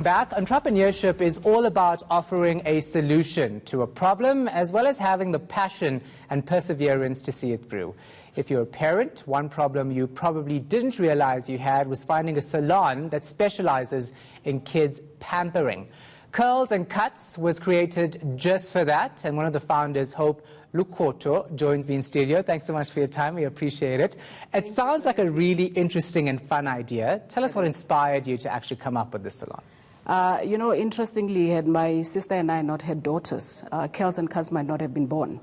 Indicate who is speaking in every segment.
Speaker 1: Back, entrepreneurship is all about offering a solution to a problem as well as having the passion and perseverance to see it through. If you're a parent, one problem you probably didn't realize you had was finding a salon that specializes in kids pampering. Kurlz and Kutz was created just for that, and one of the founders, Hope Lukoto, joins me in studio. Thanks so much for your time. We appreciate it. It sounds like a really interesting and fun idea. Tell us what inspired you to actually come up with this salon.
Speaker 2: Interestingly, had my sister and I not had daughters, Kurlz and Kutz might not have been born.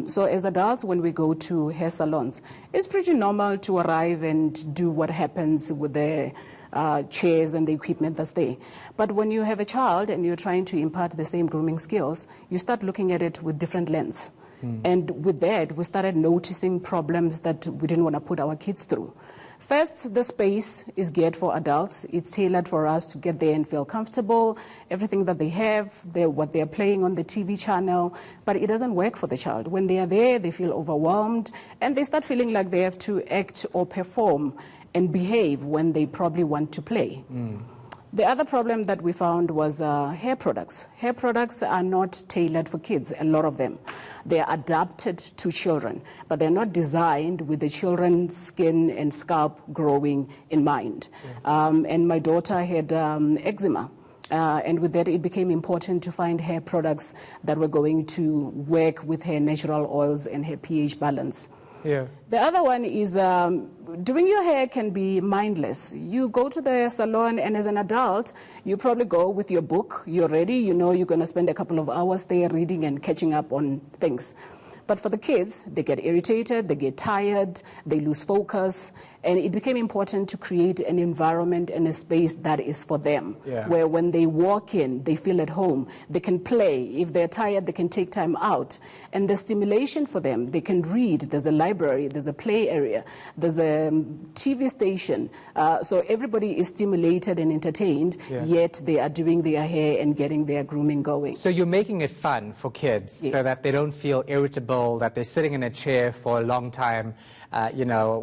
Speaker 2: So as adults, when we go to hair salons, it's pretty normal to arrive and do what happens with the chairs and the equipment that's there. But when you have a child and you're trying to impart the same grooming skills, you start looking at it with different lens. And with that, we started noticing problems that we didn't want to put our kids through. First, the space is geared for adults. It's tailored for us to get there and feel comfortable. Everything that they have, what they're playing on the TV channel, but it doesn't work for the child. When they are there, they feel overwhelmed, and they start feeling like they have to act or perform and behave when they probably want to play. The other problem that we found was hair products. Hair products are not tailored for kids, a lot of them. They are adapted to children, but they're not designed with the children's skin and scalp growing in mind. And my daughter had eczema. And with that, it became important to find hair products that were going to work with her natural oils and her pH balance. The other one is doing your hair can be mindless. You go to the salon, and as an adult, you probably go with your book. You're ready. You know you're going to spend a couple of hours there reading and catching up on things. But for the kids, they get irritated, they get tired, they lose focus, and it became important to create an environment and a space that is for them, where when they walk in, they feel at home, they can play. If they're tired, they can take time out. And the stimulation for them, they can read, there's a library, there's a play area, there's a TV station, so everybody is stimulated and entertained, yet they are doing their hair and getting their grooming going.
Speaker 1: So you're making it fun for kids so that they don't feel irritable, that they're sitting in a chair for a long time,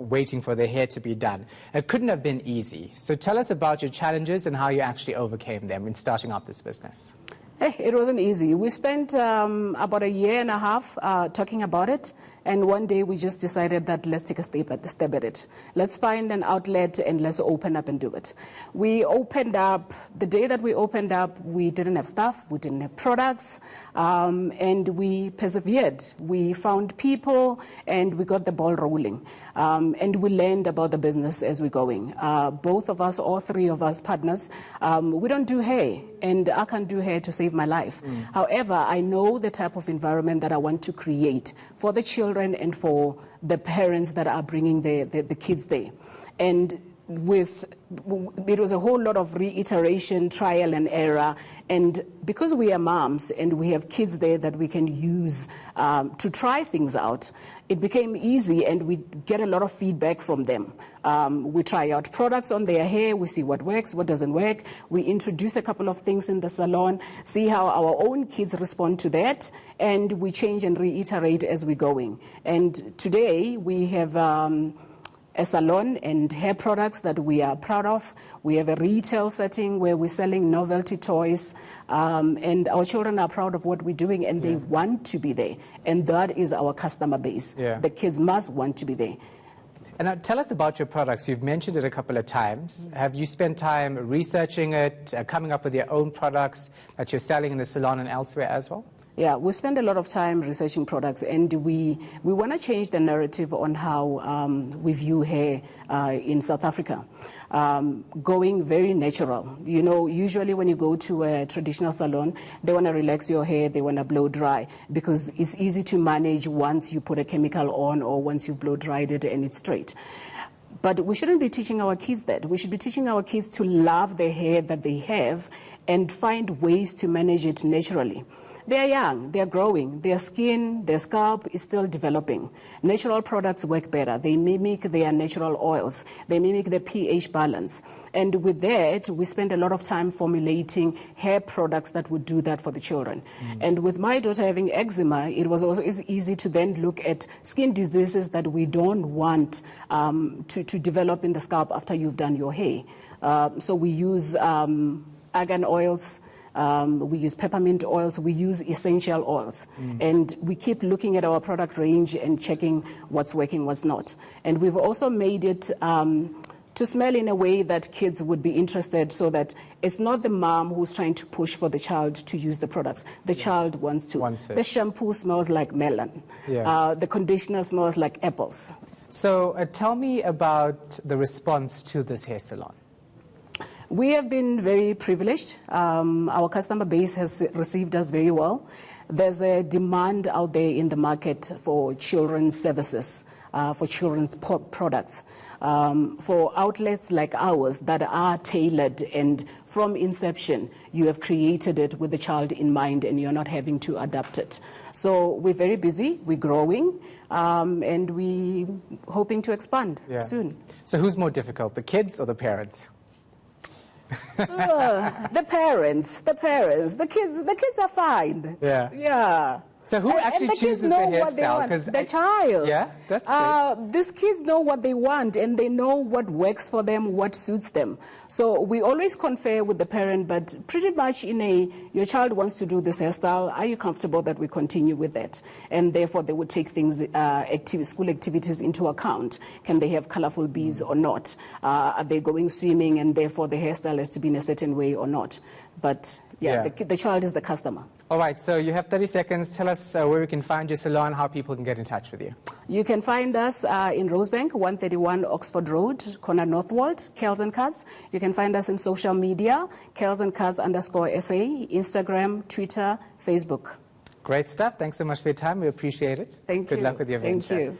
Speaker 1: waiting for their hair to be done. It couldn't have been easy. So tell us about your challenges and how you actually overcame them in starting up this business.
Speaker 2: It wasn't easy. We spent about a year and a half talking about it, and one day we just decided that let's take a step at it. Let's find an outlet and let's open up and do it. We opened up, the day that we opened up, we didn't have staff, we didn't have products, and we persevered. We found people and we got the ball rolling, and we learned about the business as we're going. Both of us, all three of us partners, we don't do hair, and I can't do hair to save my life. However, I know the type of environment that I want to create for the children and for the parents that are bringing the kids there. And it was a whole lot of reiteration, trial and error, and because we are moms and we have kids there that we can use to try things out, it became easy, and we get a lot of feedback from them. We try out products on their hair, we see what works, what doesn't work. We introduce a couple of things in the salon, see how our own kids respond to that, and we change and reiterate as we're going. And today we have a salon and hair products that we are proud of. We have a retail setting where we're selling novelty toys, and our children are proud of what we're doing, and they want to be there. And that is our customer base. The kids must want to be there.
Speaker 1: And now tell us about your products. You've mentioned it a couple of times. Have you spent time researching it, coming up with your own products that you're selling in the salon and elsewhere as well?
Speaker 2: Yeah, we spend a lot of time researching products, and we want to change the narrative on how we view hair in South Africa. Going very natural. You know, usually when you go to a traditional salon, they want to relax your hair, they want to blow dry, because it's easy to manage once you put a chemical on or once you've blow dried it and it's straight. But we shouldn't be teaching our kids that. We should be teaching our kids to love the hair that they have and find ways to manage it naturally. They are young, they are growing, their skin, their scalp is still developing. Natural products work better. They mimic their natural oils. They mimic the pH balance. And with that, we spend a lot of time formulating hair products that would do that for the children. And with my daughter having eczema, it was also easy to then look at skin diseases that we don't want to develop in the scalp after you've done your hair. So we use argan oils, we use peppermint oils, we use essential oils. And we keep looking at our product range and checking what's working, what's not. And we've also made it to smell in a way that kids would be interested, so that it's not the mom who's trying to push for the child to use the products. The child wants to. The shampoo smells like melon. The conditioner smells like apples.
Speaker 1: So tell me about the response to this hair salon.
Speaker 2: We have been very privileged. Our customer base has received us very well. There's a demand out there in the market for children's services, for children's products, for outlets like ours that are tailored, and from inception you have created it with the child in mind and you're not having to adapt it. So we're very busy, we're growing, and we're hoping to expand soon.
Speaker 1: So who's more difficult, the kids or the parents?
Speaker 2: The parents. The kids are fine. Yeah.
Speaker 1: So who actually chooses the hairstyle?
Speaker 2: Because the child.
Speaker 1: Yeah, that's good.
Speaker 2: These kids know what they want, and they know what works for them, what suits them. So we always confer with the parent, but pretty much your child wants to do this hairstyle. Are you comfortable that we continue with that? And therefore, they would take things, school activities into account. Can they have colorful beads or not? Are they going swimming, and therefore the hairstyle has to be in a certain way or not? But the child is the customer.
Speaker 1: All right, so you have 30 seconds. Tell us where we can find your salon, how people can get in touch with you.
Speaker 2: You can find us in Rosebank, 131 Oxford Road, corner Northwold, Kurlz and Kutz. You can find us in social media, Kurlz and Kutz _SA, Instagram, Twitter, Facebook.
Speaker 1: Great stuff. Thanks so much for your time. We appreciate it.
Speaker 2: Thank you.
Speaker 1: Good luck with your venture.
Speaker 2: Thank you.